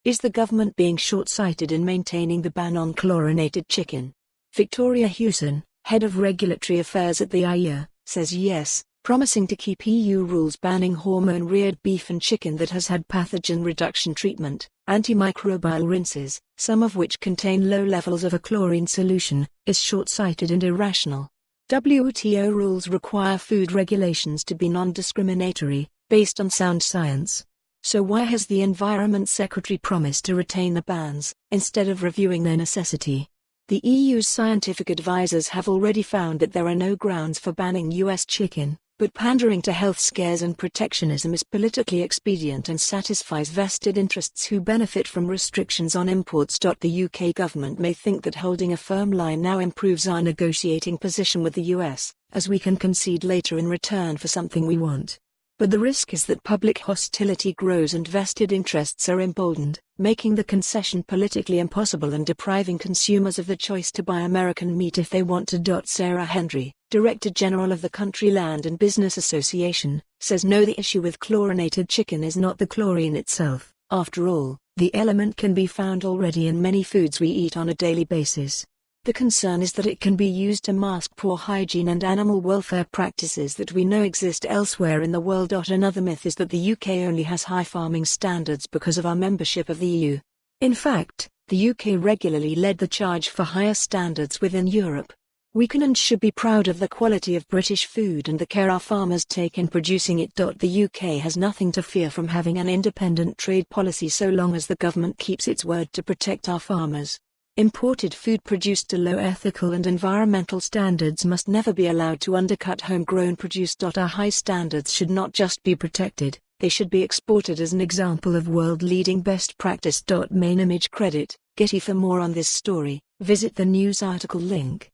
Is the government being short-sighted in maintaining the ban on chlorinated chicken? Victoria Hewson, head of regulatory affairs at the IEA, says yes, promising to keep EU rules banning hormone-reared beef and chicken that has had pathogen reduction treatment, antimicrobial rinses, some of which contain low levels of a chlorine solution, is short-sighted and irrational. WTO rules require food regulations to be non-discriminatory, based on sound science. So why has the Environment Secretary promised to retain the bans, instead of reviewing their necessity? The EU's scientific advisors have already found that there are no grounds for banning US chicken, but pandering to health scares and protectionism is politically expedient and satisfies vested interests who benefit from restrictions on imports. The UK government may think that holding a firm line now improves our negotiating position with the US, as we can concede later in return for something we want. But the risk is that public hostility grows and vested interests are emboldened, making the concession politically impossible and depriving consumers of the choice to buy American meat if they want to. Sarah Hendry, Director General of the Country Land and Business Association, says no, the issue with chlorinated chicken is not the chlorine itself. After all, the element can be found already in many foods we eat on a daily basis. The concern is that it can be used to mask poor hygiene and animal welfare practices that we know exist elsewhere in the world. Another myth is that the UK only has high farming standards because of our membership of the EU. In fact, the UK regularly led the charge for higher standards within Europe. We can and should be proud of the quality of British food and the care our farmers take in producing it. The UK has nothing to fear from having an independent trade policy so long as the government keeps its word to protect our farmers. Imported food produced to low ethical and environmental standards must never be allowed to undercut homegrown produce. Our high standards should not just be protected, they should be exported as an example of world-leading best practice. Main image credit, Getty. For more on this story, visit the news article link.